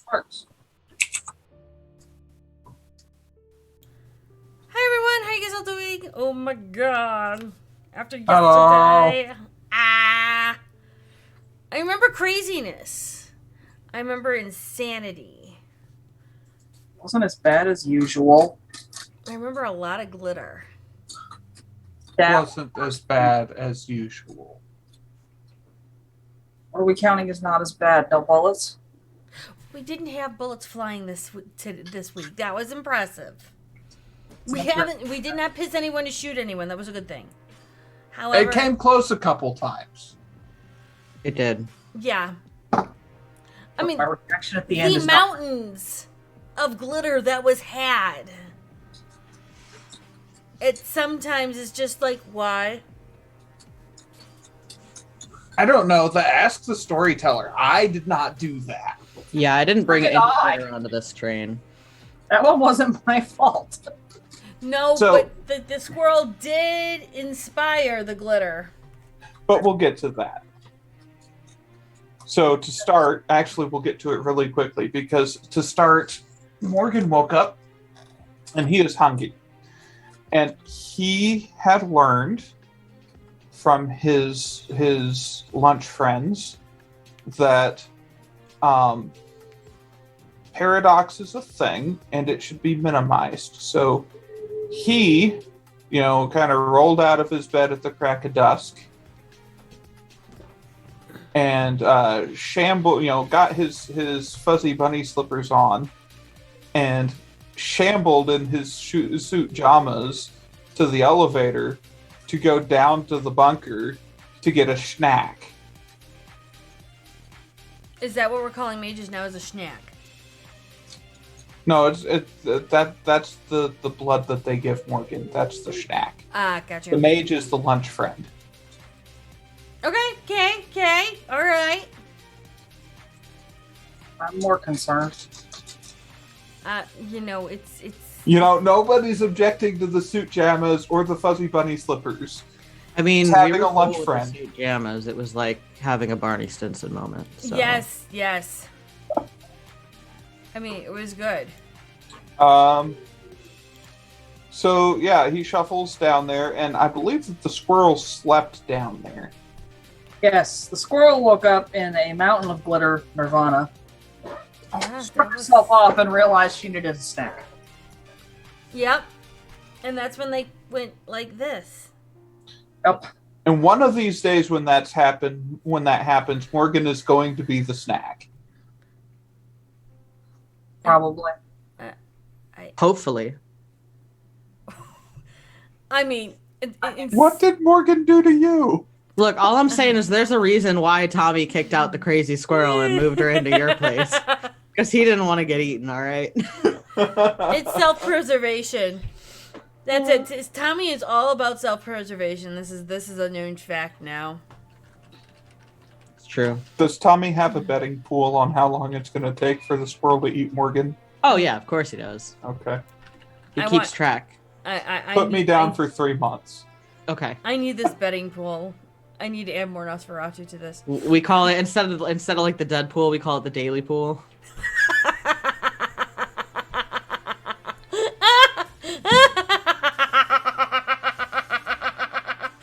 Sparks. Hi everyone, how you guys all doing? Oh my god. After Hello. yesterday. I remember craziness. I remember insanity. Wasn't as bad as usual. I remember a lot of glitter. That Wasn't as bad as usual. what are we counting as not as bad? No bullets? We didn't have bullets flying this week. That was impressive. We That's right. haven't. We did not piss anyone to shoot anyone. That was a good thing. However, It came close a couple times. It did. yeah. I mean, My reaction at the end the is not. mountains of glitter that was had. It sometimes is just like, why? I don't know. Ask the storyteller. I did not do that. Yeah, I didn't bring Look any at I. glitter onto this train. That one wasn't my fault. No, So- but the squirrel did inspire the glitter. But we'll get to that. So to start, actually, we'll get to it really quickly because to start, Morgan woke up and he is hungry. And he had learned from his lunch friends that paradox is a thing and it should be minimized. So he, kind of rolled out of his bed at the crack of dusk and got his fuzzy bunny slippers on and shambled in his suit jamas to the elevator to go down to the bunker to get a snack. Is that what we're calling mages now? As a snack? No, that's the blood that they give Morgan. That's the snack. Ah, gotcha. The mage is the lunch friend. Okay, all right. I'm more concerned. It's. Nobody's objecting to the suit jamas or the fuzzy bunny slippers. I mean, It's having we were a lunch cool with friend. the suit Jammers. It was like having a Barney Stinson moment. So. Yes. I mean, it was good. So yeah, he shuffles down there, and I believe that the squirrel slept down there. Yes, the squirrel woke up in a mountain of glitter nirvana, Yeah, struck herself off, and realized she needed a snack. Yep. And that's when they went like this. Yep. And one of these days, when that happens, Morgan is going to be the snack. Probably. Hopefully. I mean, it's, What did Morgan do to you? Look, all I'm saying is there's a reason why Tommy kicked out the crazy squirrel and moved her into your place. Because he didn't want to get eaten, all right? It's self-preservation. That's it. Tommy is all about self-preservation. This is a known fact now. It's true. Does Tommy have a betting pool on how long it's going to take for the squirrel to eat Morgan? Oh, yeah, of course he does. Okay. He I keeps want- track. I Put me need- down I- for 3 months. Okay. I need this betting pool. I need to add more Nosferatu to this. We call it, instead of like the dead pool, we call it the daily pool.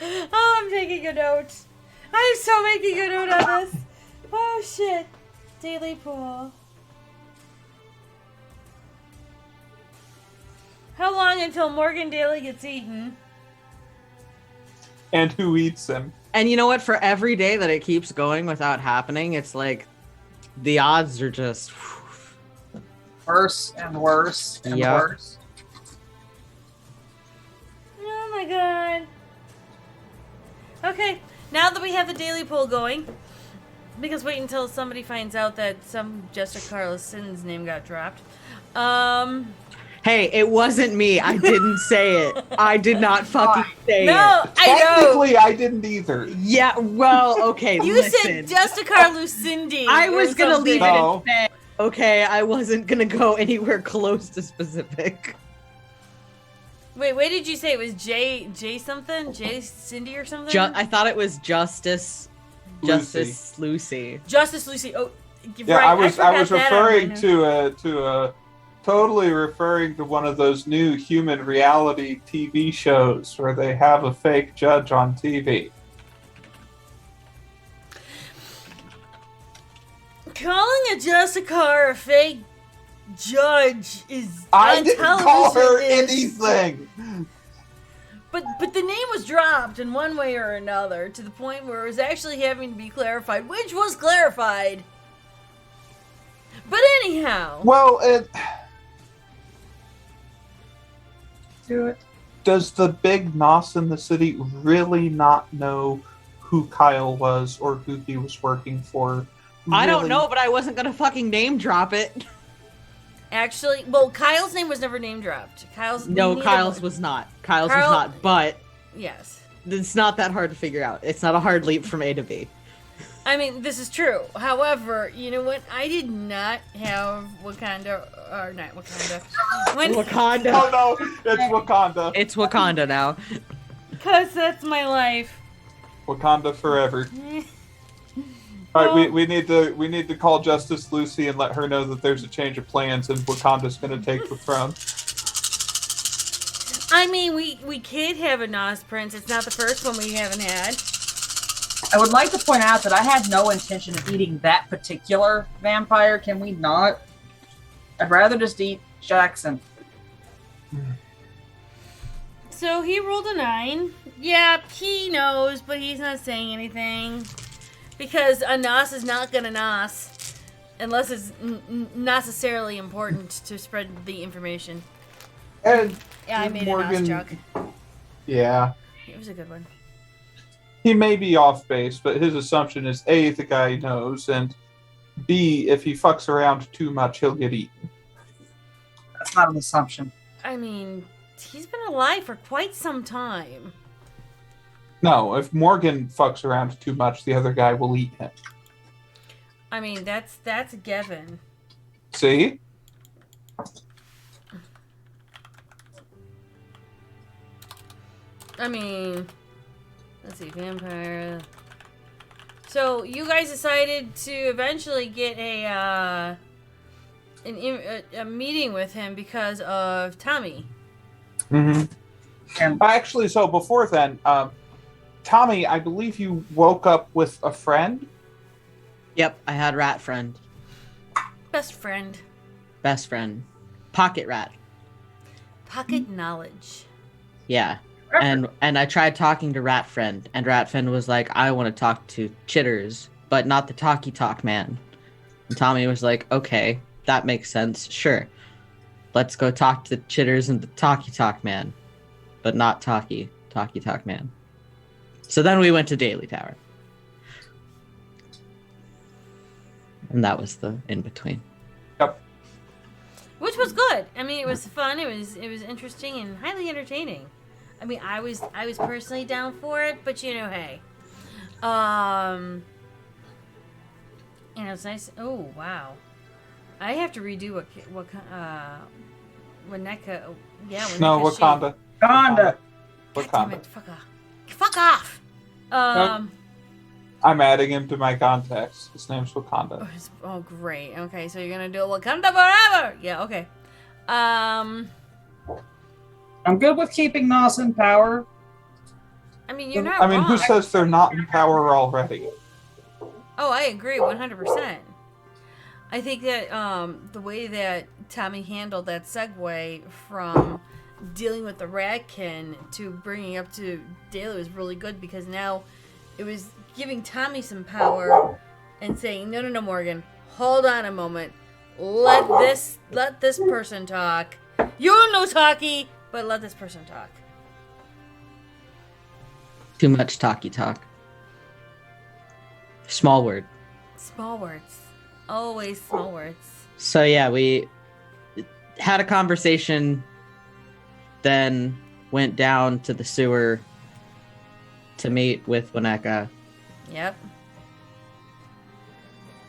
Oh, I'm taking a note. I'm so making a note on this. Oh shit. Daily pool. How long until Morgan Daly gets eaten? And who eats him? And you know what? For every day that it keeps going without happening, it's like the odds are just. Worse and worse and Yep. worse. Oh my god. Okay, now that we have the daily poll going, because wait until somebody finds out that some Jessica Carlos Sin's name got dropped. Hey, it wasn't me. I didn't say it. I did not fucking say No, it. I know. Technically, I didn't either. Yeah, well, okay. You listen. said Jessica Carlos Cindy. I or was gonna leave it No. at that. Okay, I wasn't gonna go anywhere close to specific. Wait, what did you say? It was J something? J Cindy or something? I thought it was Justice Lucy. Justice Lucy. Oh, Yeah, right, I was forgot that on referring my notes. to totally referring to one of those new human reality TV shows where they have a fake judge on TV. Calling a Jessica a fake judge is I on didn't television call her is- anything. But the name was dropped in one way or another to the point where it was actually having to be clarified, which was clarified. But anyhow, Well, Do it. does the big Nos in the city really not know who Kyle was or who he was working for? I don't Really? know, but I wasn't gonna fucking name drop it. actually, well, Kyle's name was never name dropped. Kyle's No, neither Kyle's one- was not. Kyle's Kyle- was not, but Yes. it's not that hard to figure out. It's not a hard leap from A to B. I mean, this is true. However, you know what? I did not have Wakanda, or not Wakanda. When, Wakanda. Oh no, it's Wakanda. It's Wakanda now. because that's my life. Wakanda forever. All right, we need to call Justice Lucy and let her know that there's a change of plans and Wakanda's going to take the throne. I mean, we could have a Nas Prince. It's not the first one we haven't had. I would like to point out that I had no intention of eating that particular vampire. Can we not? I'd rather just eat Jackson. So he rolled a 9. Yep, he knows, but he's not saying anything. Because a Nos is not gonna Nos. Unless it's necessarily important to spread the information. And Yeah, I made a Morgan- Nos joke. yeah, It was a good one. he may be off base, but his assumption is A, the guy knows, and B, if he fucks around too much, he'll get eaten. That's not an assumption. I mean, he's been alive for quite some time. No, if Morgan fucks around too much, the other guy will eat him. I mean, that's a given. See? I mean, let's see, vampire. So you guys decided to eventually get a meeting with him because of Tommy. Mm-hmm. And Actually, so before then, Tommy, I believe you woke up with a friend? Yep, I had rat friend, Best friend. best friend, pocket rat. Pocket knowledge. Yeah, and I tried talking to rat friend, and rat friend was like, I want to talk to Chitters, but not the talkie talk man. And Tommy was like, okay, that makes sense. Sure, let's go talk to the Chitters and the talkie talk man, but not talkie talk man. So then we went to Daily Tower. And that was the in between. Yep. Which was good. I mean, it was fun. It was interesting and highly entertaining. I mean, I was personally down for it, but you know, hey. And it was nice. Oh, wow. I have to redo what Wineka. Yeah, Wineka. No, Wakanda. Wakanda. God damn Wakanda. it! Fuck off. I'm adding him to my contacts. His name's Wakanda. Oh, great. Okay, so you're gonna do Wakanda forever. Yeah. Okay. I'm good with keeping Nos in power. I mean, you're not I mean, who wrong. says they're not in power already? Oh, I agree 100%. I think that the way that Tommy handled that segue from dealing with the Ratkin to bringing up to Daily was really good because now it was giving Tommy some power and saying, no, Morgan, hold on a moment. Let this person talk. You're no talkie, but let this person talk. Too much talkie talk. Small word. Small words. Always small words. So yeah, we had a conversation, then went down to the sewer to meet with Wineka. Yep.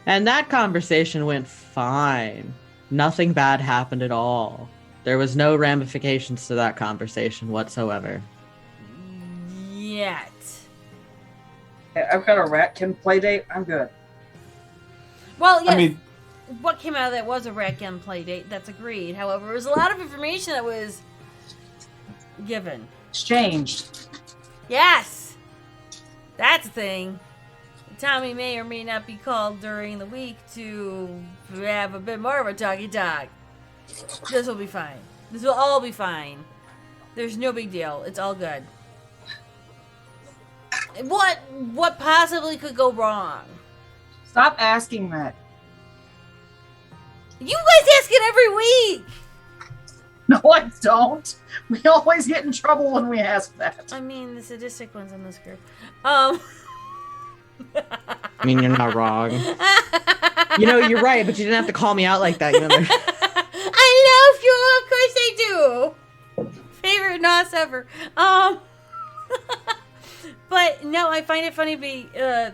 And that conversation went fine. Nothing bad happened at all. There was no ramifications to that conversation whatsoever. Yet. I've got a Ratkin play date. I'm good. Well, yes. I mean, What came out of that was a Ratkin play date. That's agreed. However, there was a lot of information that was given. Exchanged. Yes! That's a thing. Tommy may or may not be called during the week to have a bit more of a talky talk. This will be fine. This will all be fine. There's no big deal. It's all good. What possibly could go wrong? Stop asking that. You guys ask it every week! No, I don't. We always get in trouble when we ask that. I mean, the sadistic ones in this group. I mean, you're not wrong. You know, you're right, but you didn't have to call me out like that. You know. I love you, of course I do. Favorite NOS ever. But no, I find it funny. The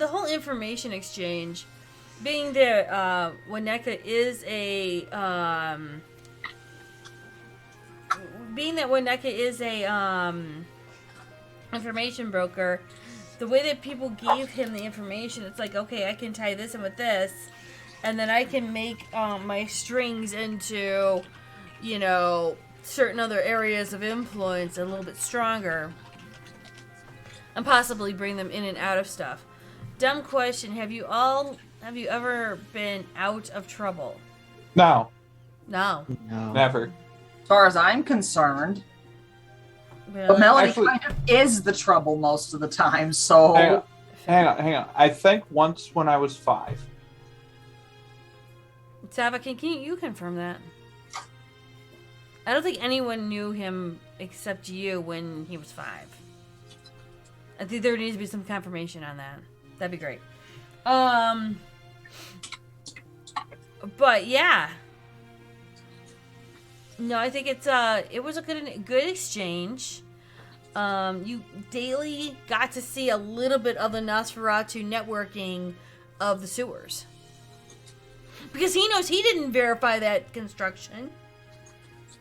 whole information exchange, being that Wineka is a information broker. The way that people gave him the information, it's like, okay, I can tie this in with this, and then I can make my strings into, you know, certain other areas of influence a little bit stronger, and possibly bring them in and out of stuff. Dumb question: have you ever been out of trouble? no, No. never. As far as I'm concerned, Really? but Melanie Actually- kind of is the trouble most of the time, so... Hang on. I think once when I was 5. Sava, can you confirm that? I don't think anyone knew him except you when he was 5. I think there needs to be some confirmation on that. That'd be great. But yeah. No, I think it was a good exchange. You daily got to see a little bit of the Nosferatu networking of the sewers. Because he knows he didn't verify that construction.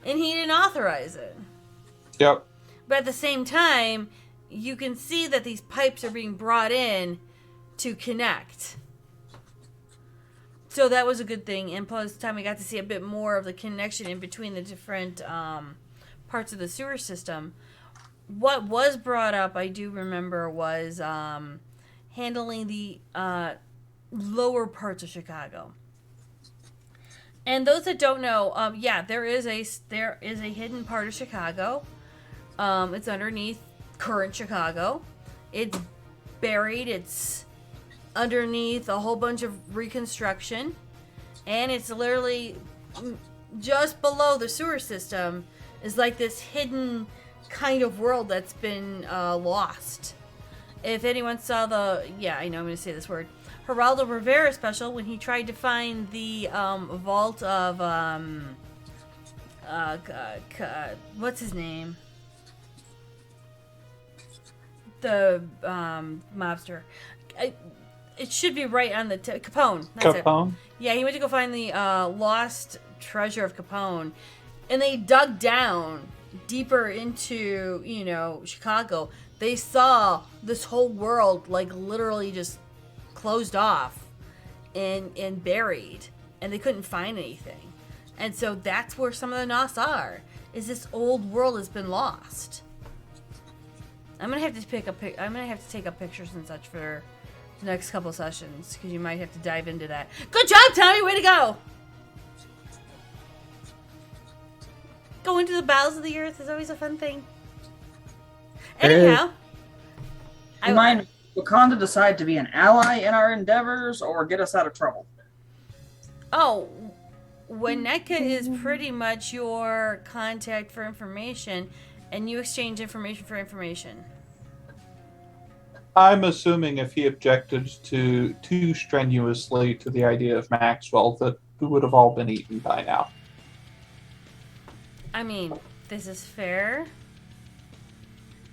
And he didn't authorize it. Yep. But at the same time, you can see that these pipes are being brought in to connect. So that was a good thing. And plus, time we got to see a bit more of the connection in between the different parts of the sewer system. What was brought up, I do remember, was handling the lower parts of Chicago. And those that don't know, there is a hidden part of Chicago. It's underneath current Chicago. It's buried. It's underneath a whole bunch of reconstruction, and it's literally just below the sewer system. Is like this hidden kind of world that's been lost. If anyone saw I know I'm going to say this word, Geraldo Rivera special, when he tried to find the vault of what's his name? The mobster. It should be right on the Capone. That's Capone. it. Yeah, he went to go find the lost treasure of Capone, and they dug down deeper into Chicago. They saw this whole world like literally just closed off and buried, and they couldn't find anything. And so that's where some of the Nos are. Is this old world has been lost. I'm gonna have to take up pictures and such for the next couple sessions, because you might have to dive into that. Good job, Tommy! Way to go! Go into the bowels of the earth is always a fun thing. Anyhow, Remind Wakanda decide to be an ally in our endeavors or get us out of trouble? Wineka is pretty much your contact for information, and you exchange information for information. I'm assuming if he objected too strenuously to the idea of Maxwell, that we would have all been eaten by now. I mean, this is fair.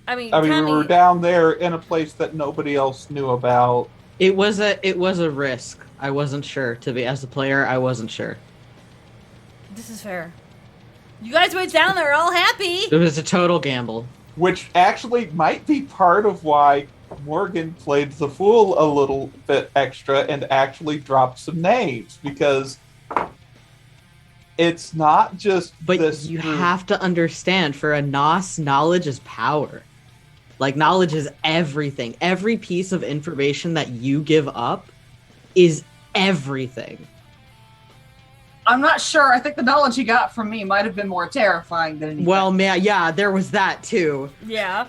I mean, we Tommy, were down there in a place that nobody else knew about. It was a risk. I wasn't sure. As a player, I wasn't sure. this is fair. You guys went down there all happy. It was a total gamble. Which actually might be part of why Morgan played the fool a little bit extra and actually dropped some names because it's not just But this you group. have to understand, for a Nos, knowledge is power. Like, knowledge is everything. Every piece of information that you give up is everything. I'm not sure. I think the knowledge he got from me might have been more terrifying than anything. Well, man, yeah, there was that too. Yeah.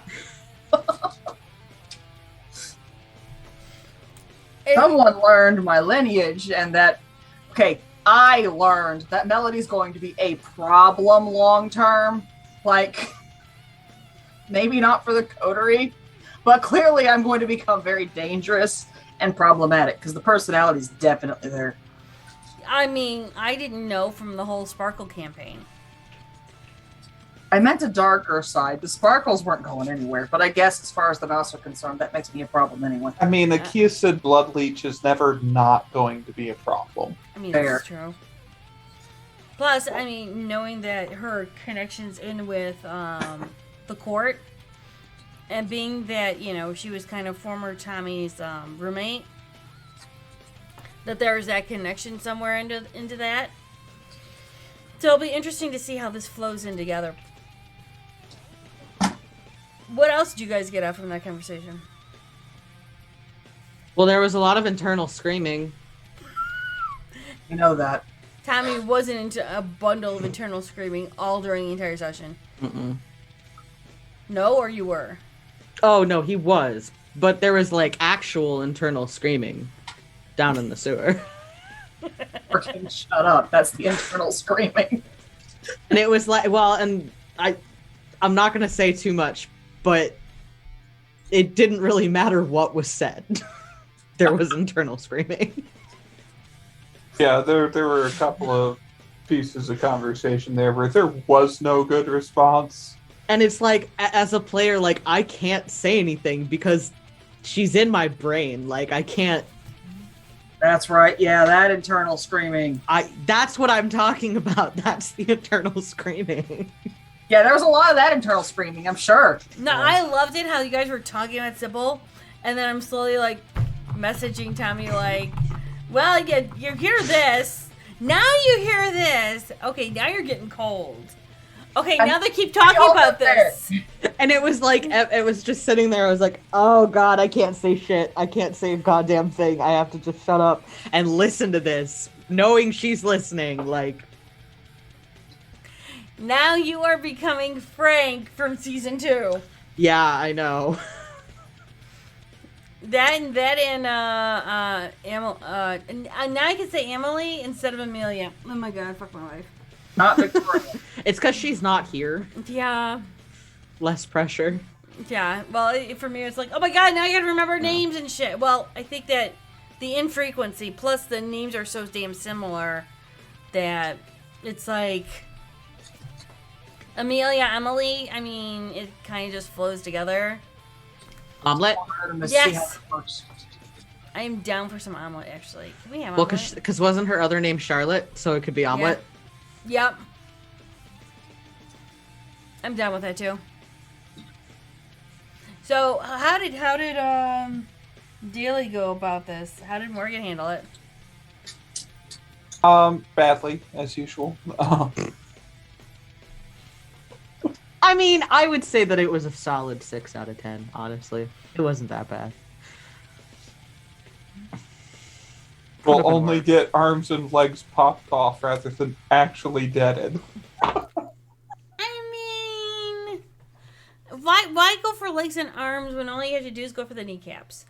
Someone learned my lineage and that, okay, I learned that Melody's going to be a problem long term. Like, maybe not for the coterie, but clearly I'm going to become very dangerous and problematic because the personality's definitely there. I mean, I didn't know from the whole Sparkle campaign. I meant a darker side. The sparkles weren't going anywhere, but I guess as far as the mouse are concerned, that makes me a problem anyway. I mean, Akia said Blood Leech is never not going to be a problem. I mean, Fair. that's true. Plus, I mean, knowing that her connections in with the court, and being that, you know, she was kind of former Tommy's roommate, that there was that connection somewhere into that. So it'll be interesting to see how this flows in together. What else did you guys get out from that conversation? Well, there was a lot of internal screaming. You know that. Tommy wasn't into a bundle of internal screaming all during the entire session. Mm-mm. No, or you were? Oh, no, he was. But there was, like, actual internal screaming down in the sewer. Freaking shut up. That's the internal screaming. And it was like, well, and I'm not going to say too much, but it didn't really matter what was said. There was internal screaming. Yeah, there were a couple of pieces of conversation there where there was no good response. And it's like, as a player, like, I can't say anything because she's in my brain. Like, I can't. That's right. Yeah, that internal screaming. That's what I'm talking about. That's the internal screaming. Yeah, there was a lot of that internal screaming, I'm sure. No, I loved it how you guys were talking about Sybil, and then I'm slowly, like, messaging Tommy, like, well, you hear this. Now you hear this. Okay, now you're getting cold. Okay, now they keep talking about this. And it was like, it was just sitting there. I was like, oh God, I can't say shit. I can't say a goddamn thing. I have to just shut up and listen to this, knowing she's listening. Like, Now you are becoming Frank from season 2. yeah, I know. Now I can say Emily instead of Amelia. Oh my god, fuck my life. Not Victoria. It's because she's not here. Yeah. Less pressure. Yeah, well, for me, it's like, oh my god, now I gotta remember names and shit. Well, I think that the infrequency plus the names are so damn similar that it's like Amelia, Emily. I mean, it kind of just flows together. Omelet? Yes. I am down for some omelet, actually. Can we have Well, omelet? because wasn't her other name Charlotte, so it could be omelet. Yep. I'm down with that too. So, how did Daly go about this? How did Morgan handle it? Badly, as usual. I mean, I would say that it was a solid 6 out of 10, honestly. It wasn't that bad. Will only get arms and legs popped off rather than actually deaded. I mean, why go for legs and arms when all you have to do is go for the kneecaps?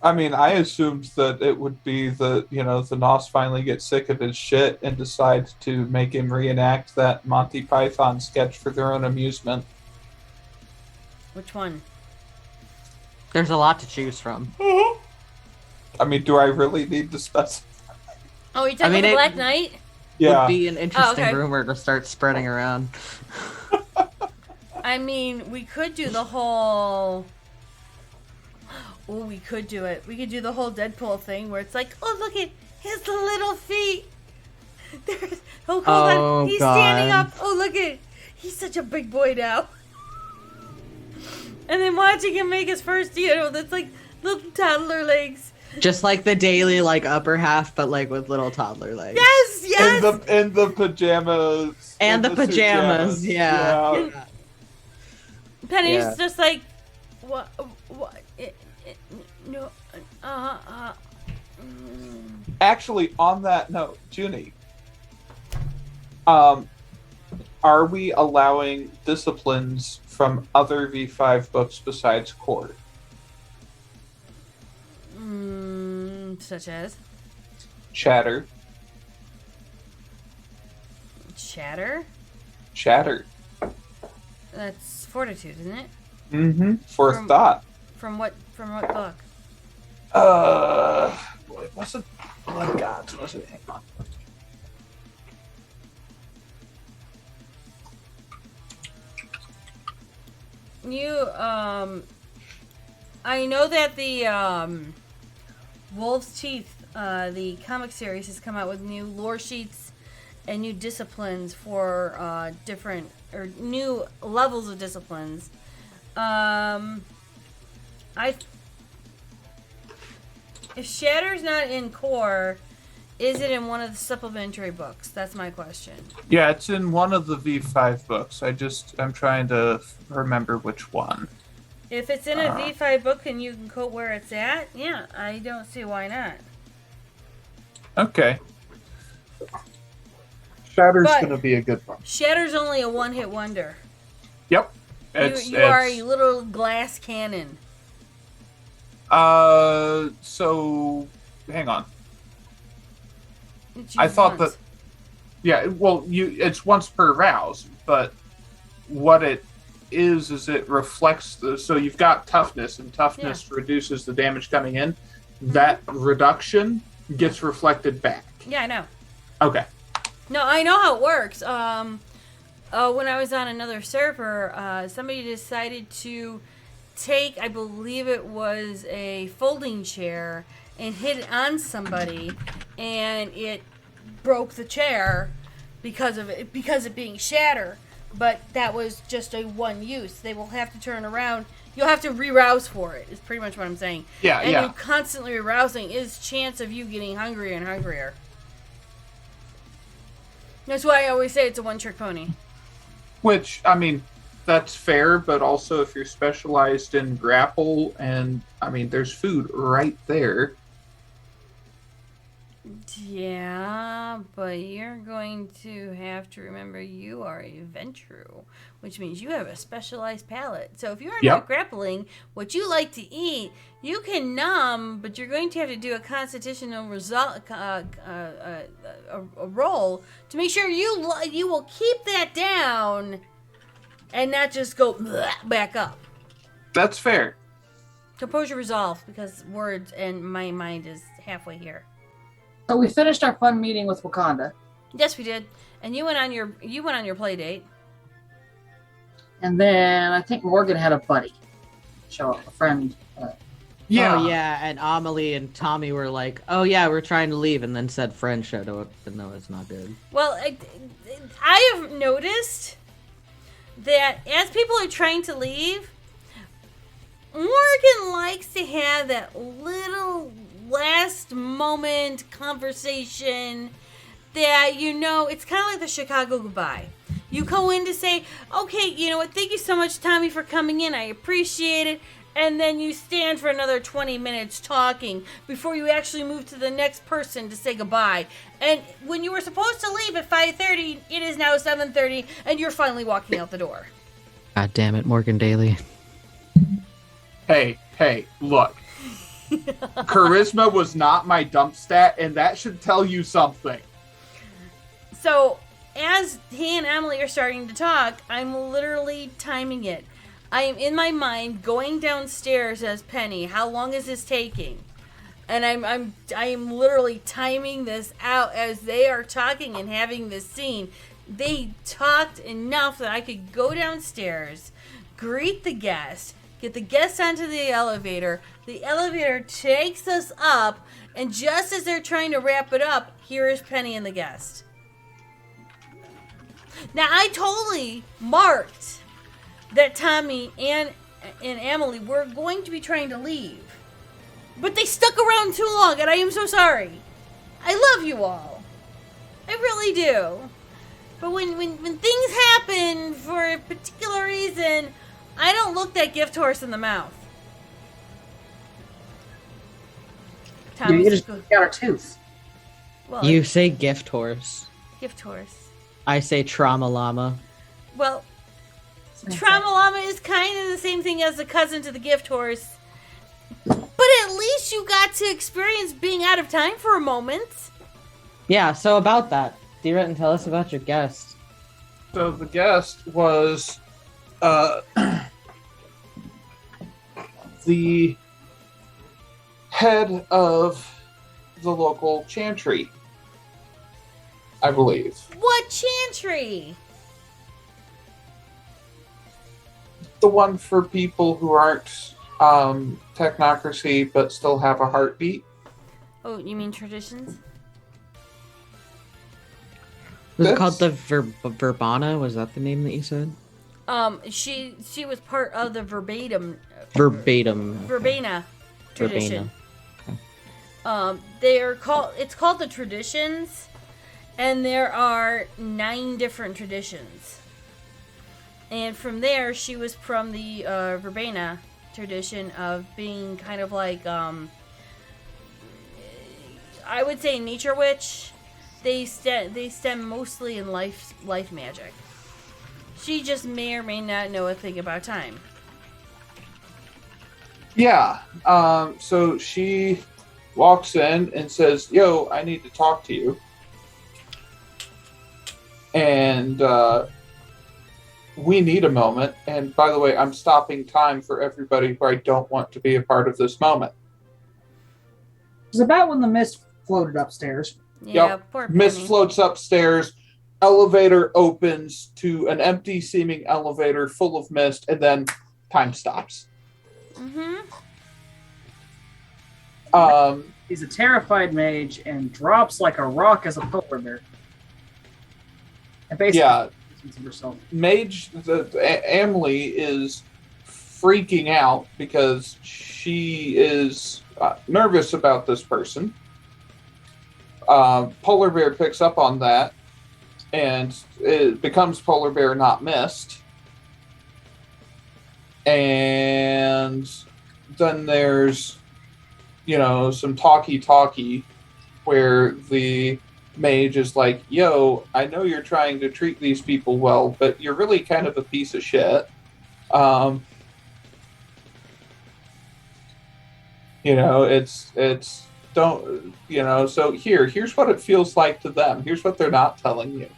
I mean, I assumed that it would be the Nos finally gets sick of his shit and decides to make him reenact that Monty Python sketch for their own amusement. Which one? There's a lot to choose from. I mean, do I really need to specify? Oh, you're talking I mean, about the it- Black Knight? Yeah. Would be an interesting okay. rumor to start spreading around. I mean, we could do the whole... Oh, we could do it. We could do the whole Deadpool thing where it's like, oh, look at his little feet. There's, hold on. He's standing God. up. Oh, look at... He's such a big boy now. And then watching him make his first, that's like little toddler legs. Just like the daily like upper half, but like with little toddler legs. Yes. And the pajamas. And the pajamas, yeah. Penny's Yeah. just like, what, no, Actually, on that note, Junie, are we allowing disciplines from other V5 books besides Core? Such as? Chatter. Chatter? That's Fortitude, isn't it? Mm-hmm. Fourth thought. From what book? What's it? Blood Gods, was it? Hang on. I know that the Wolf's Teeth, the comic series, has come out with new lore sheets and new disciplines for different or new levels of disciplines. If Shatter's not in Core, is it in one of the supplementary books? That's my question. Yeah, it's in one of the V5 books. I'm trying to remember which one. If it's in a V5 book and you can quote where it's at, yeah, I don't see why not. Okay. Shatter's But- going to be a good one. Shatter's only a one-hit wonder. Yep. You are a little glass cannon. So hang on. It's I used thought once. that. Yeah, well, it's once per rouse, but what it is it reflects so you've got toughness, and toughness reduces the damage coming in. That reduction gets reflected back. Yeah, I know. Okay. No, I know how it works. When I was on another server, somebody decided to take, I believe it was a folding chair, and hit it on somebody, and it broke the chair because of being shatter. But that was just a one use. They will have to turn around. You'll have to re-rouse for it, is pretty much what I'm saying. Yeah, and yeah. you constantly re-rousing is chance of you getting hungrier and hungrier. That's why I always say it's a one-trick pony. Which, I mean, that's fair, but also if you're specialized in grapple, and, I mean, there's food right there. Yeah, but you're going to have to remember you are a Ventru, which means you have a specialized palate. So if you are not grappling what you like to eat, you can numb, but you're going to have to do a constitutional result, a roll to make sure you will keep that down and not just go back up. That's fair. Compose your resolve, because words and my mind is halfway here. So we finished our fun meeting with Wakanda, Yes, we did. And you went on your play date. and then I think Morgan had a buddy show up, a friend. Yeah. Oh yeah, and Amelie and Tommy were like, "Oh yeah, we're trying to leave," and then said friend showed up, but no, it's not good. Well, I have noticed that as people are trying to leave, Morgan likes to have that little last moment conversation that, it's kind of like the Chicago goodbye. You go in to say, okay, you know what, thank you so much, Tommy, for coming in. I appreciate it. And then you stand for another 20 minutes talking before you actually move to the next person to say goodbye. And when you were supposed to leave at 5:30, it is now 7:30, and you're finally walking out the door. God damn it, Morgan Daly. Hey, look. Charisma was not my dump stat, and that should tell you something. So, as he and Emily are starting to talk, I'm literally timing it. I am in my mind going downstairs as Penny. How long is this taking? And I am literally timing this out as they are talking and having this scene. They talked enough that I could go downstairs, greet the guest, get the guest onto the elevator. The elevator takes us up, and just as they're trying to wrap it up, here is Penny and the guest. Now, I totally marked that Tommy and and Emily were going to be trying to leave. But they stuck around too long, and I am so sorry. I love you all. I really do. But when things happen for a particular reason, I don't look that gift horse in the mouth. You just got a tooth. Well, You say gift horse. gift horse. I say trauma llama. Well, Trauma Llama is kind of the same thing as the cousin to the gift horse. But at least you got to experience being out of time for a moment. Yeah, so about that, D-Ret, tell us about your guest. So the guest was the head of the local chantry, I believe. What chantry? The one for people who aren't technocracy but still have a heartbeat. Oh, you mean traditions? Was it This- called the Verbana? Was that the name that you said? She was part of the verbena tradition. It's called the traditions, and there are 9 different traditions. And from there, she was from the verbena tradition of being kind of like I would say nature witch. They stem mostly in life magic. She just may or may not know a thing about time. Yeah. So she walks in and says, "Yo, I need to talk to you." And we need a moment. And by the way, I'm stopping time for everybody who I don't want to be a part of this moment. It was about when the mist floated upstairs. Yeah, Yep. poor Mist Penny. floats upstairs. Elevator opens to an empty seeming elevator full of mist, and then time stops. Mm-hmm. He's a terrified mage and drops like a rock as a polar bear. And basically, Yeah. distances herself. Mage, Emily is freaking out because she is nervous about this person. Polar Bear picks up on that, and it becomes Polar Bear, not Mist. And then there's, some talkie where the mage is like, "Yo, I know you're trying to treat these people well, but you're really kind of a piece of shit. It's don't, so here's what it feels like to them. Here's what they're not telling you."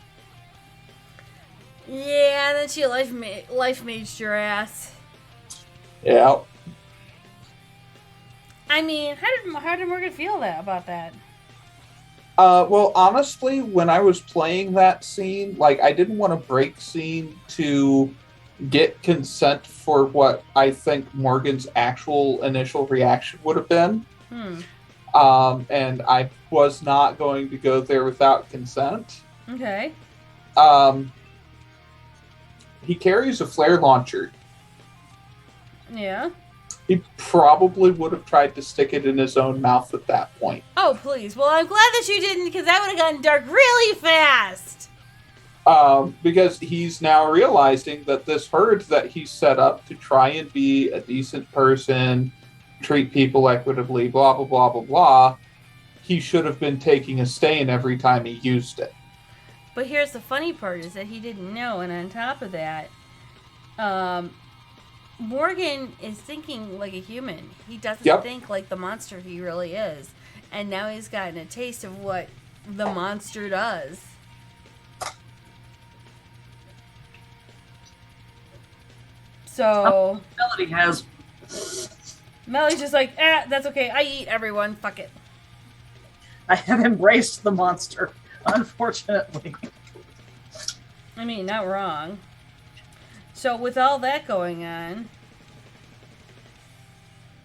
Yeah, and then she life maged your ass. Yeah. I mean, how did Morgan feel about that? Well, honestly, when I was playing that scene, I didn't want to break scene to get consent for what I think Morgan's actual initial reaction would have been. And I was not going to go there without consent. Okay. He carries a flare launcher. Yeah. He probably would have tried to stick it in his own mouth at that point. Oh, please. Well, I'm glad that you didn't, because that would have gotten dark really fast. Because he's now realizing that this herd that he set up to try and be a decent person, treat people equitably, blah, blah, blah, blah, blah, he should have been taking a stain every time he used it. But here's the funny part, is that he didn't know, and on top of that, Morgan is thinking like a human. He doesn't think like the monster he really is. And now he's gotten a taste of what the monster does. So Melody has. Melly's just like, that's okay. I eat everyone. Fuck it. I have embraced the monster, unfortunately. I mean, not wrong. So with all that going on,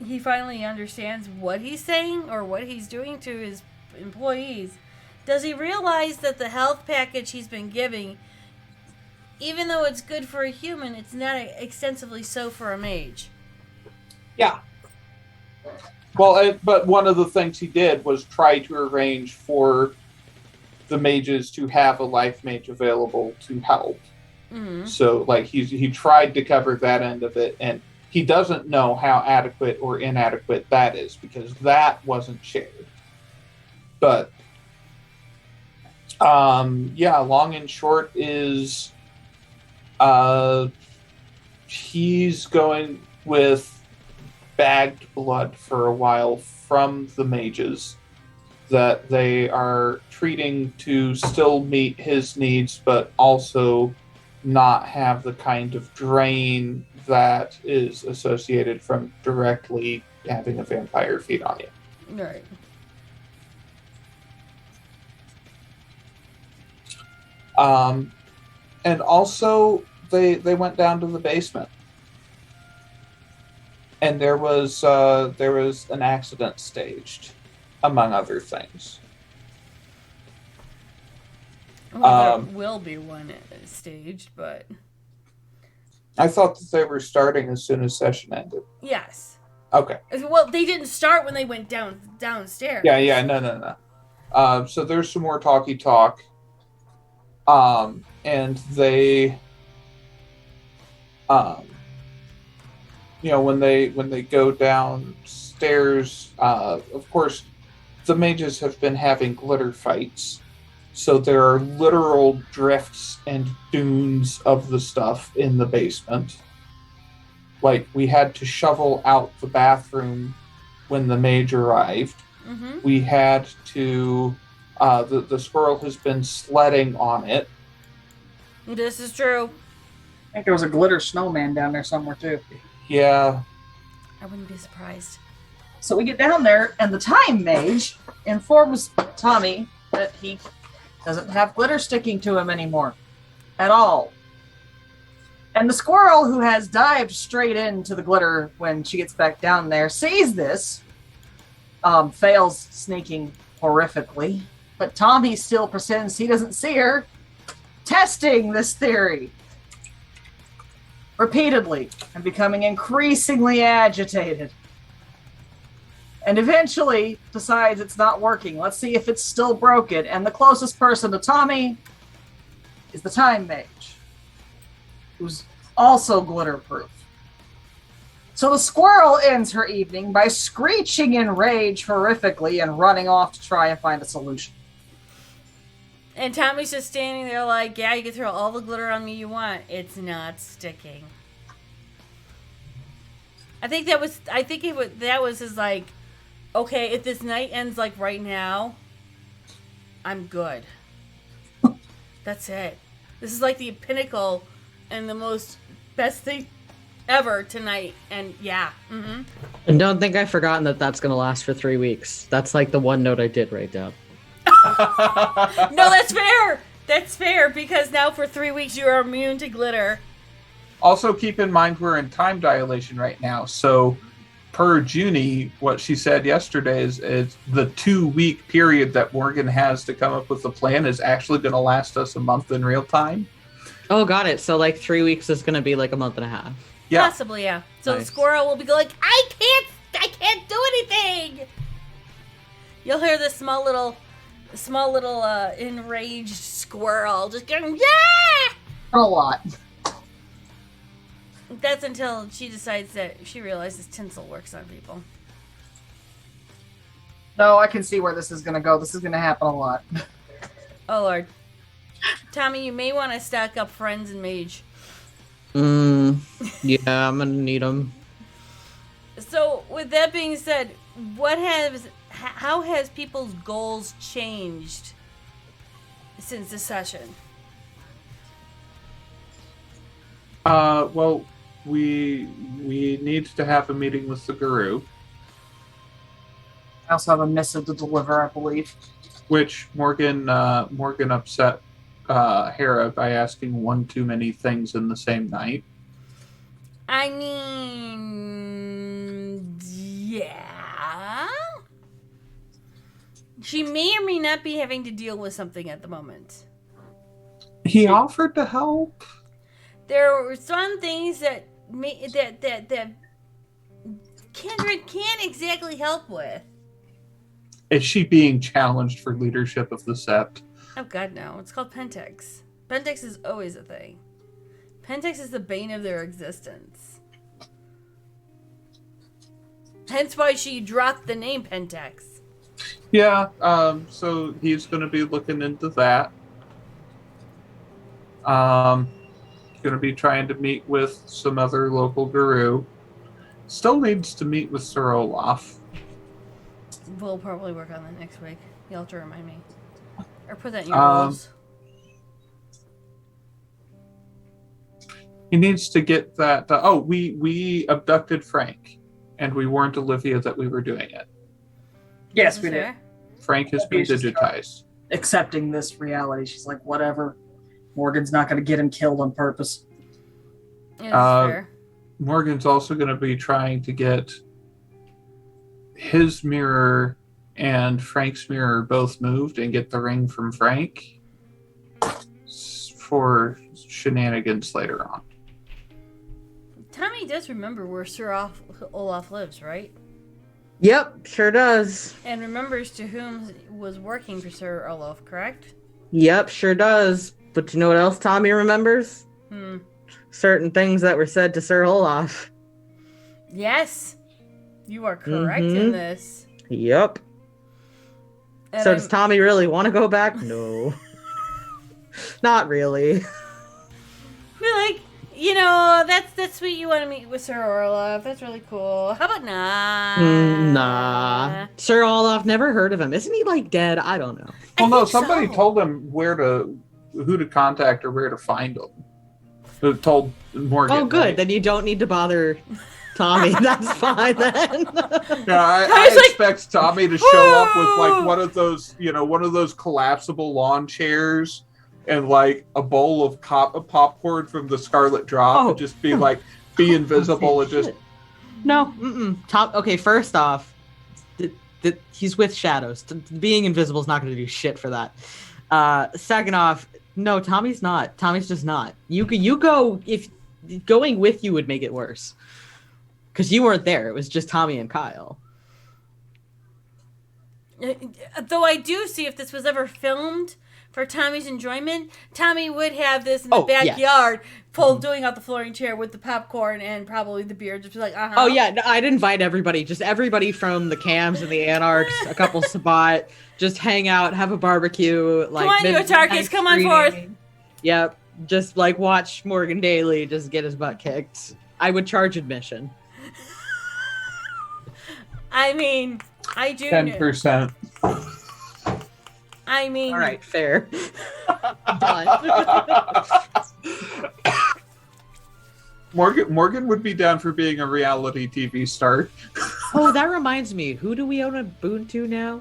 he finally understands what he's saying or what he's doing to his employees. Does he realize that the health package he's been giving even though it's good for a human, it's not extensively so for a mage. Yeah. Well, but one of the things he did was try to arrange for the mages to have a life mage available to help. Mm-hmm. So, like, he tried to cover that end of it, and he doesn't know how adequate or inadequate that is because that wasn't shared. But, yeah, long and short is, he's going with bagged blood for a while from the mages that they are treating to still meet his needs, but also not have the kind of drain that is associated from directly having a vampire feed on you. Right. And also they went down to the basement. And there was an accident staged, among other things. Well, there will be one staged, but I thought that they were starting as soon as session ended. yes. Okay. Well, they didn't start when they went downstairs. Yeah, no. So there's some more talk. And they, when they go downstairs, of course, the mages have been having glitter fights. So there are literal drifts and dunes of the stuff in the basement. Like, we had to shovel out the bathroom when the mage arrived. Mm-hmm. We had to... the squirrel has been sledding on it. This is true. I think there was a glitter snowman down there somewhere, too. Yeah. I wouldn't be surprised. So we get down there, and the time mage informs Tommy that he doesn't have glitter sticking to him anymore. At all. And the squirrel, who has dived straight into the glitter when she gets back down there, sees this, fails sneaking horrifically, but Tommy still pretends he doesn't see her, testing this theory repeatedly and becoming increasingly agitated. And eventually decides it's not working. Let's see if it's still broken. And the closest person to Tommy is the time mage, who's also glitterproof. So the squirrel ends her evening by screeching in rage horrifically and running off to try and find a solution. And Tommy's just standing there like, yeah, you can throw all the glitter on me you want. It's not sticking. That was his like, okay, if this night ends like right now, I'm good. That's it. This is like the pinnacle and the most best thing ever tonight. And yeah. Mm-hmm. And don't think I've forgotten that that's going to last for 3 weeks. That's like the one note I did write down. No, that's fair. That's fair because now for 3 weeks you are immune to glitter. Also, keep in mind we're in time dilation right now. So, per Junie, what she said yesterday is the 2-week period that Morgan has to come up with a plan is actually going to last us a month in real time. Oh, got it. So like 3 weeks is going to be like a month and a half. Yeah. Possibly, yeah. So Nice. the squirrel will be like, I can't do anything. You'll hear this small little enraged squirrel just going, yeah! A lot. That's until she decides that she realizes tinsel works on people. No, I can see where this is going to go. This is going to happen a lot. Oh, Lord. Tommy, you may want to stack up friends and mage. Yeah, I'm going to need them. So, with that being said, how has people's goals changed since the session? Well, we need to have a meeting with the guru, I also have a missive to deliver, I believe. which Morgan upset Hera by asking one too many things in the same night. I mean, yeah. She may or may not be having to deal with something at the moment. He offered to help. there were some things that Kindred can't exactly help with. Is she being challenged for leadership of the Sept? Oh god, no. It's called Pentex. Pentex is always a thing. Pentex is the bane of their existence. Hence why she dropped the name Pentex. Yeah, so he's going to be looking into that. Going to be trying to meet with some other local guru. Still needs to meet with Sir Olaf. We'll probably work on that next week. You'll have to remind me. Or put that in your goals. He needs to get that. We abducted Frank, and we warned Olivia that we were doing it. Yes, we did. Frank has been Olivia's just digitized. Accepting this reality. She's like, whatever. Morgan's not going to get him killed on purpose. Yeah, that's fair. Morgan's also going to be trying to get his mirror and Frank's mirror both moved and get the ring from Frank for shenanigans later on. Tommy does remember where Sir Olaf lives, right? Yep, sure does. And remembers to whom was working for Sir Olaf, correct? Yep, sure does. But you know what else Tommy remembers? Certain things that were said to Sir Olaf. Yes, you are correct in this. Yep. And so does Tommy really want to go back? No. Not really. We're like, that's sweet. You want to meet with Sir Olaf. That's really cool. How about nah? Nah. Sir Olaf, never heard of him. Isn't he like dead? I don't know. Well, no, somebody told him who to contact or where to find him. Who told Morgan. Oh, good. Right? Then you don't need to bother Tommy. That's fine then. Yeah, I expect Tommy to show up with like one of those collapsible lawn chairs and like a bowl of popcorn from the Scarlet Drop and just be invisible and just. No. Okay, first off, he's with shadows. Being invisible is not going to do shit for that. Second off, no, Tommy's not. Tommy's just not. You go if going with you would make it worse. Because you weren't there. It was just Tommy and Kyle. Though I do see if this was ever filmed for Tommy's enjoyment, Tommy would have this in the backyard, doing out the flooring chair with the popcorn and probably the beer. Just be like, Oh, yeah. No, I'd invite everybody. Just everybody from the Cams and the Anarchs, a couple Sabat, just hang out, have a barbecue. Like, come on, you Atarkas, come on forth. Yep. Just like watch Morgan Daly just get his butt kicked. I would charge admission. I mean, I do 10%. I mean, all right, fair. Done. Morgan would be down for being a reality TV star. Oh, that reminds me. Who do we own Ubuntu now?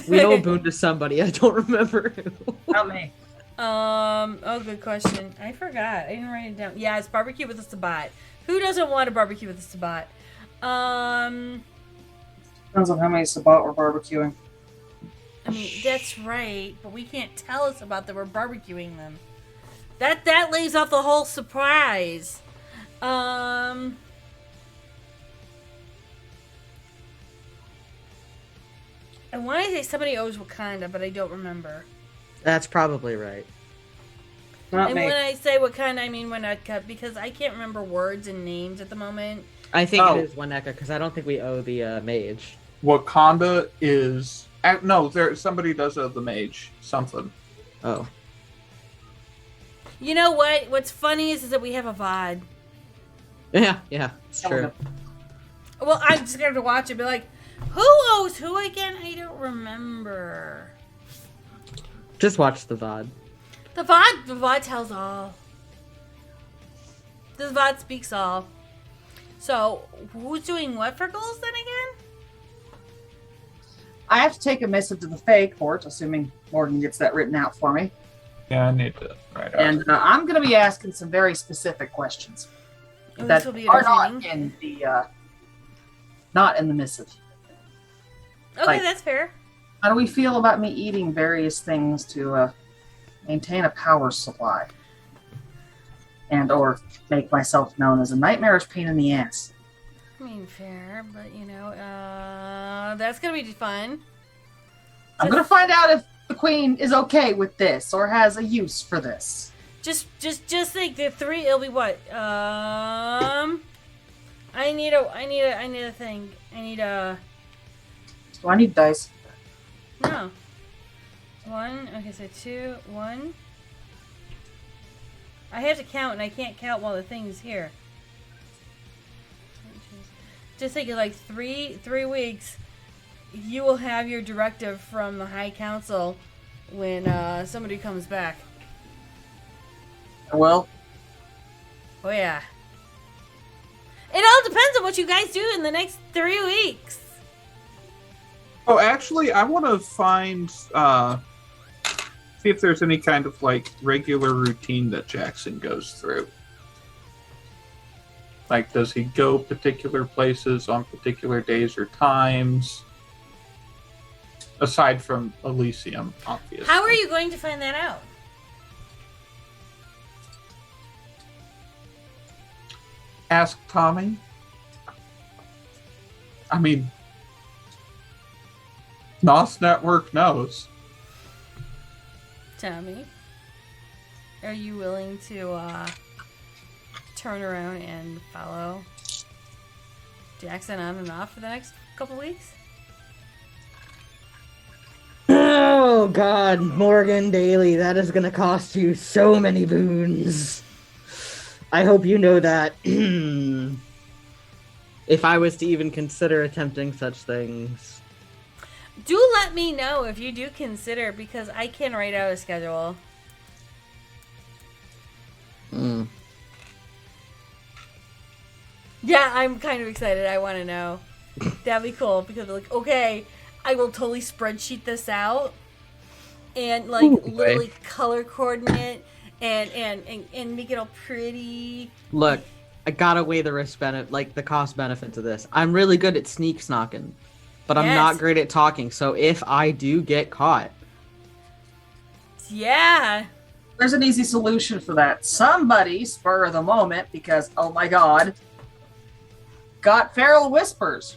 We owe Ubuntu to somebody. I don't remember who. Not me. Oh, good question. I forgot. I didn't write it down. Yeah, it's barbecue with a Sabat. Who doesn't want a barbecue with a Sabat? Depends on how many Sabat we're barbecuing. I mean, that's right, but we can't tell us about that we're barbecuing them. That lays off the whole surprise. I want to say somebody owes Wakanda, but I don't remember. That's probably right. Not and me. when I say Wakanda, I mean Winnetka, because I can't remember words and names at the moment. I think it is Winnetka, because I don't think we owe the mage. Wakanda is... No, somebody does owe the mage something. Oh. You know what? What's funny is that we have a VOD. Yeah, it's true. Well, I'm just going to watch it and be like, who owes who again? I don't remember. Just watch the VOD. The VOD tells all. The VOD speaks all. So, who's doing what for goals then again? I have to take a missive to the Fae Court, assuming Morgan gets that written out for me. Yeah, I need to write out. And I'm going to be asking some very specific questions that are not in the missive. Okay, that's fair. How do we feel about me eating various things to maintain a power supply, and or make myself known as a nightmarish pain in the ass. I mean, fair, but that's gonna be fun. I'm gonna find out if the queen is okay with this or has a use for this. Just think the 3. It'll be what? I need a thing. Do I need dice? No. 1. Okay, so 2, 1. I have to count, and I can't count while the thing's here. Just think of like 3 weeks. You will have your directive from the High Council when somebody comes back. Well, Oh yeah. It all depends on what you guys do in the next 3 weeks. Oh, actually, I want to find, see if there's any kind of, like, regular routine that Jackson goes through. Like, does he go particular places on particular days or times? Aside from Elysium, obviously. How are you going to find that out? Ask Tommy. I mean, NOS Network knows. Tommy, are you willing to turn around and follow Jackson on and off for the next couple weeks? Oh God, Morgan Daly, that is gonna cost you so many boons. I hope you know that. If I was to even consider attempting such things. Do let me know if you do consider, because I can write out a schedule. Yeah, I'm kind of excited. I want to know. That'd be cool, because like, okay, I will totally spreadsheet this out and like literally color coordinate and make it all pretty. Look, I gotta weigh the risk benefit, like the cost benefit to this. I'm really good at sneak snocking, but I'm not great at talking. So if I do get caught, yeah, there's an easy solution for that. Somebody, spur of the moment, because oh my God, got feral whispers,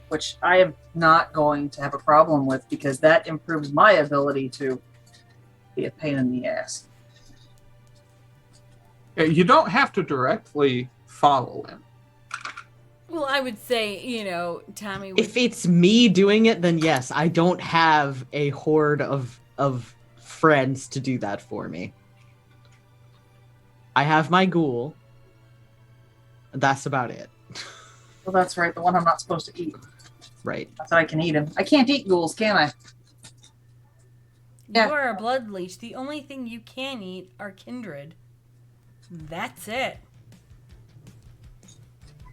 which I am not going to have a problem with, because that improves my ability to be a pain in the ass. You don't have to directly follow him. Well, I would say, Tommy would... if it's me doing it, then yes, I don't have a horde of friends to do that for me. I have my ghoul. That's about it. Well, that's right, the one I'm not supposed to eat. Right. I thought I can eat him. I can't eat ghouls, can I? You are a blood leech. The only thing you can eat are kindred. That's it.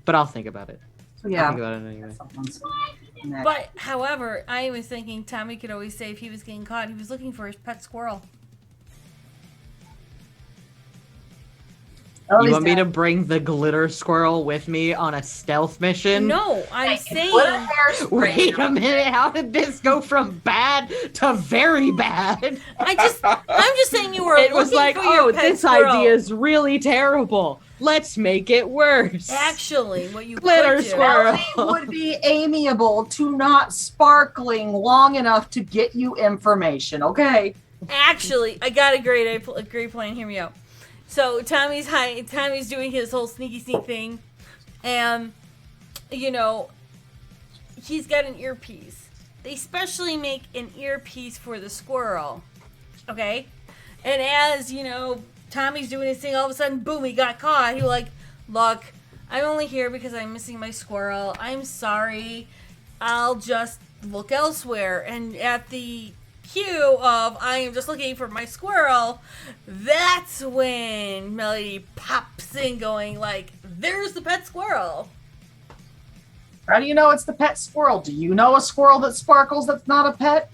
But I'll think about it. So yeah. I'll think about it anyway. But, however, I was thinking Tommy could always say if he was getting caught, he was looking for his pet squirrel. You want me to bring the glitter squirrel with me on a stealth mission? No, I'm saying... Wait a minute, how did this go from bad to very bad? I'm just saying you were It was looking like, for your pet this squirrel. idea is really terrible. Let's make it worse. Actually, what you Glitter could do... squirrel. Melody would be amiable to not sparkling long enough to get you information, okay? Actually, I got a great plan. Hear me out. So Tommy's doing his whole sneaky sneak thing, and he's got an earpiece. They specially make an earpiece for the squirrel, okay? And as Tommy's doing his thing, all of a sudden, boom, he got caught. He was like, "Look, I'm only here because I'm missing my squirrel. I'm sorry. I'll just look elsewhere." And at the cue of I am just looking for my squirrel, that's when Melody pops in going like, there's the pet squirrel. How do you know it's the pet squirrel? Do you know a squirrel that sparkles that's not a pet?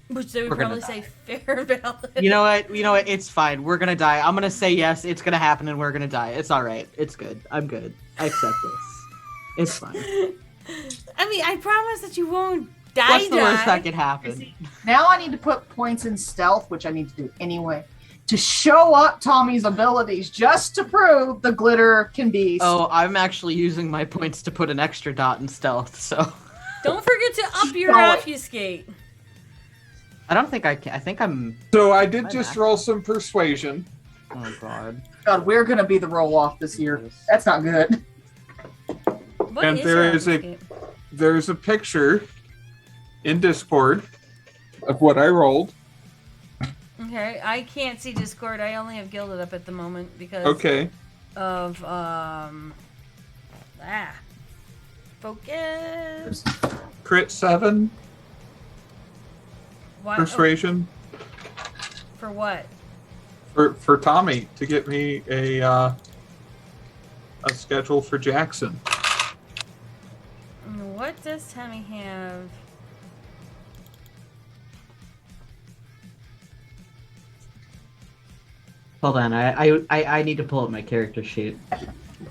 Which they would We're probably gonna say fair and valid. You know what? It's fine. We're gonna die. I'm gonna say yes, it's gonna happen and we're gonna die. It's alright. It's good. I'm good. I accept this. It's fine. I mean, I promise that you won't What's the worst that could happen? See, now I need to put points in stealth, which I need to do anyway, to show up Tommy's abilities, just to prove the glitter can be. Oh, I'm actually using my points to put an extra dot in stealth, so. Don't forget to up your No. obfuscate. I don't think I can. I think I'm. So I did I'm just back. roll some persuasion. Oh, God. God, we're gonna be the roll off this year. That's not good. What And is there your is a- obfuscate? There's a picture in Discord of what I rolled. Okay, I can't see Discord. I only have Gilded up at the moment because Okay. of focus. Crit 7, Why, persuasion for what? for Tommy to get me a schedule for Jackson. What does Tommy have? Hold on, I need to pull up my character sheet.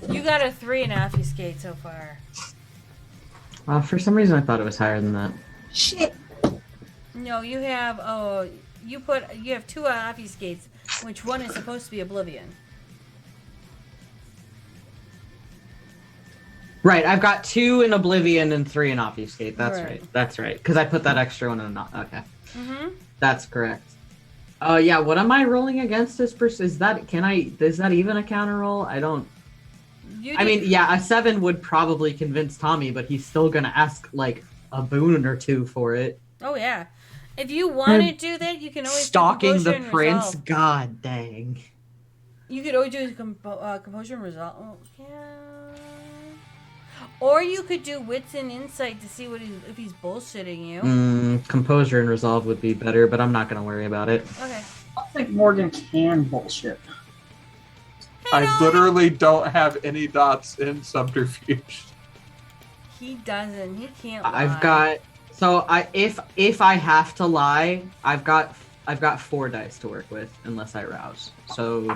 You got a 3 in obfuscate so far. For some reason, I thought it was higher than that. Shit. No, you have you have 2 obfuscates, which one is supposed to be Oblivion. Right, I've got 2 in Oblivion and 3 in Obfuscate. That's Right. right. That's right. Because I put that extra one in. Okay, Mm-hmm. that's correct. Yeah. What am I rolling against this person? Is that Is that even a counter roll? I don't. I mean, yeah, a 7 would probably convince Tommy, but he's still gonna ask like a boon or 2 for it. Oh yeah. If you want to do that, you can always do Stalking the Composure and prince. Resolve. God dang. You could always do composure and resolve. Oh, yeah. Or you could do wits and insight to see if he's bullshitting you. Composure and resolve would be better, but I'm not gonna worry about it. Okay. I think Morgan can bullshit. I literally don't have any dots in subterfuge. He doesn't. He can't lie. I've got if I have to lie, I've got 4 dice to work with unless I rouse. So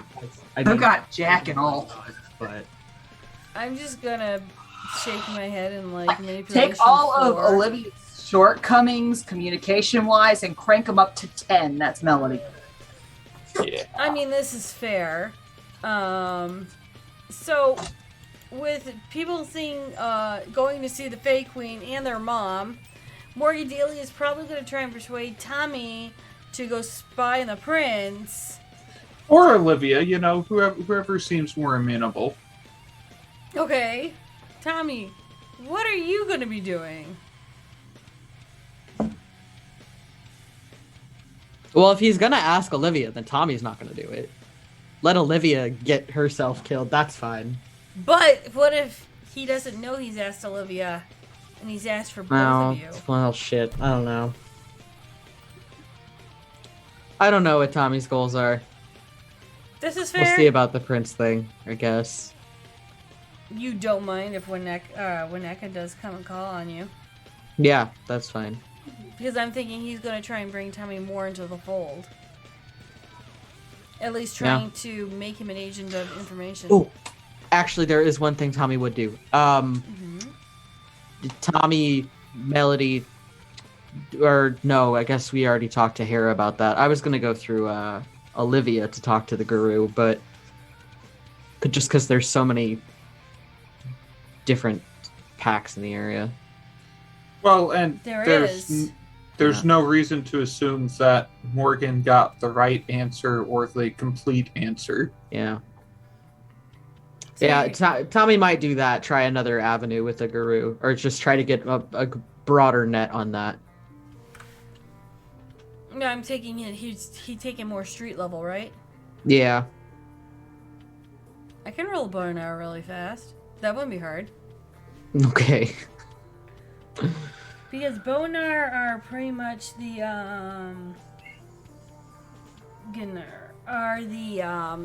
I've got Jack and all. But I'm just gonna shake my head and like manipulation. Take all of 4. Olivia's shortcomings, communication-wise, and crank them up to 10. That's Melody. Yeah. I mean, this is fair. So with people going to see the Fae Queen and their mom, Morgan Daly is probably going to try and persuade Tommy to go spy on the prince. Or Olivia, whoever seems more amenable. Okay, Tommy, what are you going to be doing? well, if he's gonna ask Olivia, then Tommy's not gonna do it. Let Olivia get herself killed. That's fine. But what if he doesn't know he's asked Olivia and he's asked for both of you? Well, shit. I don't know. I don't know what Tommy's goals are. This is fair. We'll see about the prince thing, I guess. You don't mind if Wineka does come and call on you. Yeah, that's fine. Because I'm thinking he's going to try and bring Tommy more into the fold. At least trying to make him an agent of information. Oh, actually, there is one thing Tommy would do. Tommy, Melody, or no, I guess we already talked to Hera about that. I was going to go through Olivia to talk to the guru, but just because there's so many different packs in the area. Well, and There's there's no reason to assume that Morgan got the right answer or the complete answer. Yeah. So Yeah, you- Tommy might do that. Try another avenue with the guru, or just try to get a broader net on that. No, I'm taking it. He's taking more street level, right? Yeah. I can roll a bow and arrow really fast. That wouldn't be hard. Okay. Because bow and arrow are pretty much the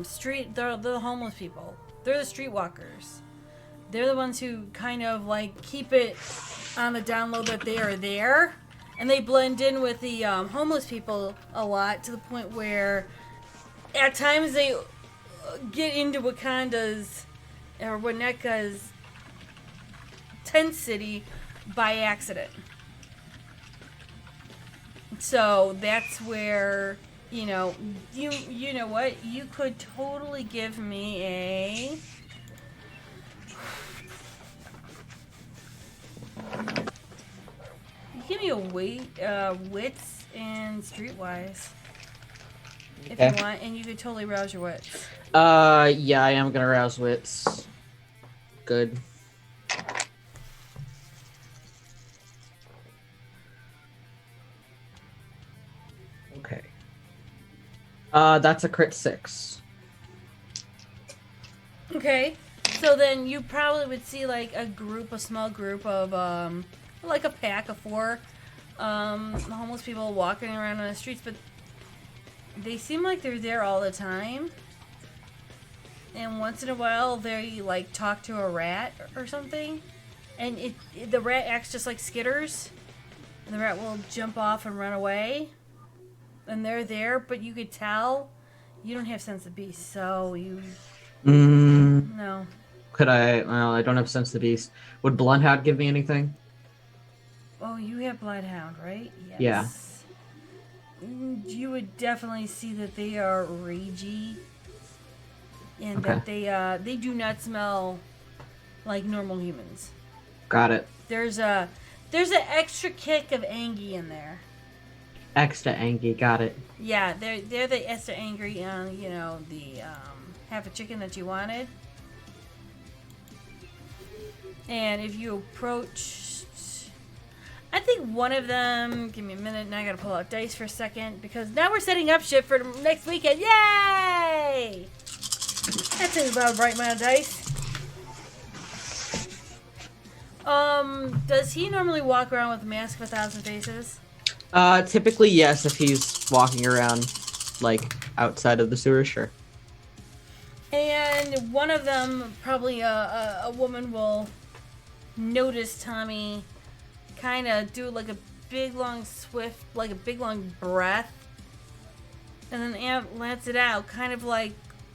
street. They're the homeless people. They're the streetwalkers. They're the ones who kind of like keep it on the down low that they are there, and they blend in with the homeless people a lot to the point where at times they get into Wakanda's or Wineka's tent city by accident. So that's where, you know what? You could totally give me a. Give me a wits and streetwise if you want, and you could totally rouse your wits. Yeah, I am gonna rouse wits. Good. Okay. That's a crit 6. Okay, so then you probably would see like a small group of like a pack of 4 homeless people walking around on the streets, but they seem like they're there all the time. And once in a while, they like talk to a rat or something, and the rat acts just like Skitters, and the rat will jump off and run away. And they're there, but you could tell you don't have sense of beast, so you no. Could I? Well, I don't have sense of the beast. Would Bloodhound give me anything? Oh, you have Bloodhound, right? Yes. Yeah. You would definitely see that they are ragey, and Okay. that they do not smell like normal humans. Got it. There's an extra kick of Angie in there. Extra Angie. Got it. Yeah, they're the extra angry on the half a chicken that you wanted. And if you approach, I think one of them. Give me a minute. Now I gotta pull out dice for a second because now we're setting up shit for next weekend. Yay! That seems about the right amount of dice. Does he normally walk around with a mask of 1,000 faces? Typically yes, if he's walking around, like, outside of the sewer, sure. And one of them, probably a woman, will notice Tommy kind of do like a big long swift, like a big long breath, and then lets it out, kind of like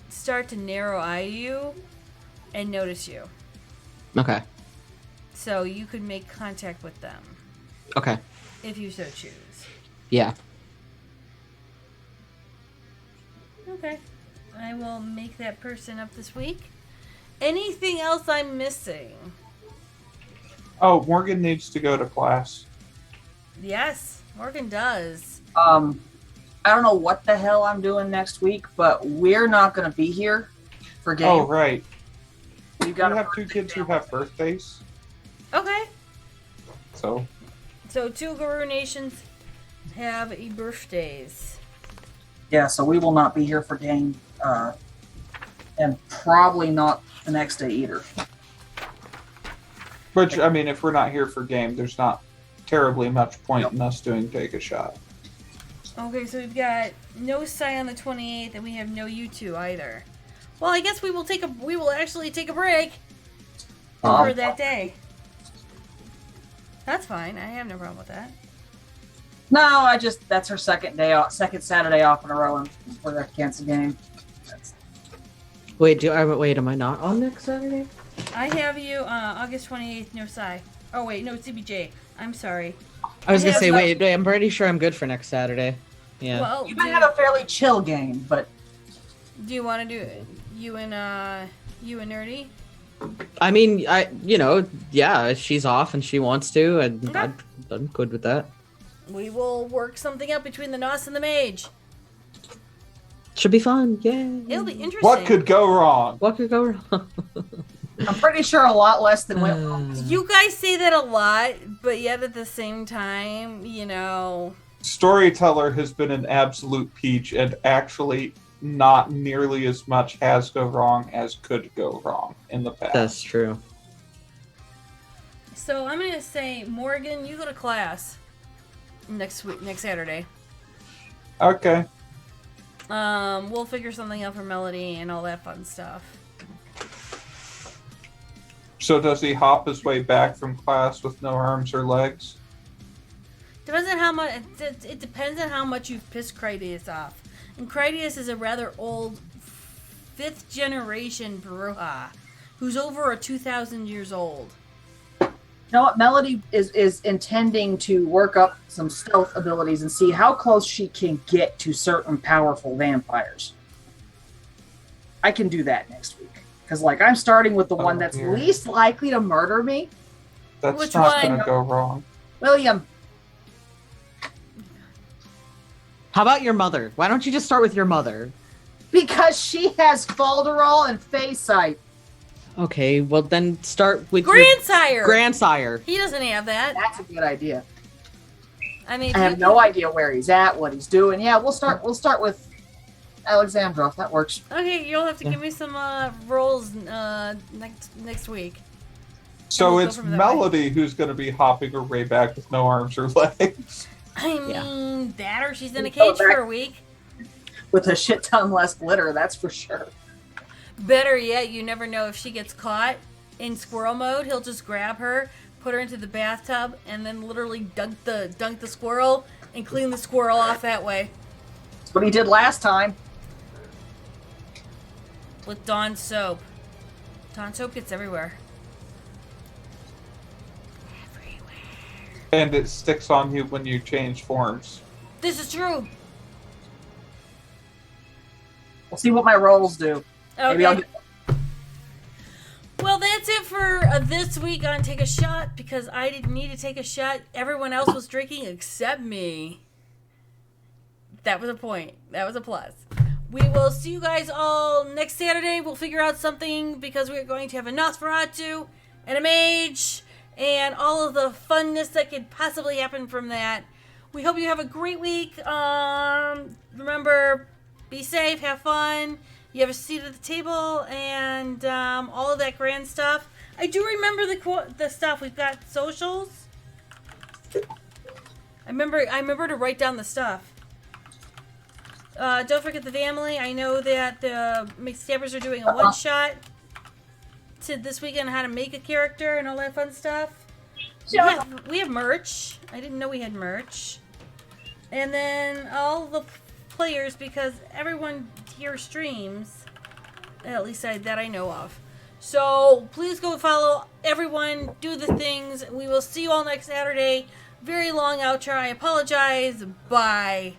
start to narrow eye you and notice you. Okay. So you could make contact with them Okay. if you so choose. Yeah. Okay. I will make that person up this week. Anything else I'm missing? Oh, Morgan needs to go to class. Yes, Morgan does. I don't know what the hell I'm doing next week, but we're not going to be here for game. Oh, right. We've got You a have 2 kids who have birthdays. Okay. So, So 2 Guru Nations have birthdays. Yeah, so we will not be here for game, and probably not the next day either. which, I mean, if we're not here for game, there's not terribly much point in us doing Take a Shot. Okay, so we've got no Sai on the 28th, and we have no U2 either. Well, I guess we will actually take a break for that day. That's fine. I have no problem with that. No, that's her second Saturday off in a row for the cancel game. Wait, am I not on next Saturday? I have you August 28th, no Sai. Oh, wait, no, CBJ. I'm sorry. I was gonna Yeah, say, but- wait, I'm pretty sure I'm good for next Saturday. Yeah. Well, You might have a fairly chill game, but do you want to do it? You and Nerdy? I mean, yeah, if she's off and she wants to, Okay. I'm good with that. We will work something out between the Nos and the Mage. Should be fun, yay. It'll be interesting. What could go wrong? What could go wrong? I'm pretty sure a lot less than went wrong. You guys say that a lot, but yet at the same time, Storyteller has been an absolute peach, and actually not nearly as much has go wrong as could go wrong in the past. That's true. So I'm gonna say, Morgan, you go to class next Saturday. Okay. We'll figure something out for Melody and all that fun stuff. So does he hop his way back from class with no arms or legs? Depends on how much. It depends on how much you've pissed Critias off. And Critias is a rather old 5th generation Bruja, who's over 2,000 years old. You know what? Melody is intending to work up some stealth abilities and see how close she can get to certain powerful vampires. I can do that next week. Because, like, I'm starting with the one that's dear. least likely to murder me. That's Which not one? going to go wrong. William. How about your mother? Why don't you just start with your mother? Because she has Falderall and Faesight. Okay, well then start with your Grandsire. grandsire. He doesn't have that. That's a good idea. I mean, I have no idea where he's at, what he's doing. Yeah, we'll start with Alexandrov. That works. Okay, you'll have to Yeah. give me some rolls next week. So we'll go it's from there. Melody who's going to be hopping her way back with no arms or legs. I mean, Yeah. that or she's in a Go cage back. for a week. With a shit ton less glitter, that's for sure. Better yet, you never know if she gets caught in squirrel mode. He'll just grab her, put her into the bathtub, and then literally dunk the squirrel and clean the squirrel off that way That's what he did last time. with Dawn soap. Dawn soap gets everywhere. And it sticks on you when you change forms. This is true. We'll see what my rolls do. Maybe I'll Okay. get Well, that's it for this week on Take a Shot, because I didn't need to take a shot. Everyone else was drinking except me. That was a point. That was a plus. We will see you guys all next Saturday. We'll figure out something because we're going to have a Nosferatu and a mage and all of the funness that could possibly happen from that. We hope you have a great week. Remember, be safe, have fun. You have a seat at the table, and all of that grand stuff. I do remember the stuff. We've got socials. I remember to write down the stuff. Don't forget the family. I know that the McStabbers are doing a one-shot to this weekend on how to make a character and all that fun stuff. We have merch. I didn't know we had merch. And then all the players, because everyone here streams, at least that I know of. So please go follow everyone, do the things. We will see you all next Saturday. Very long outro. I apologize. Bye.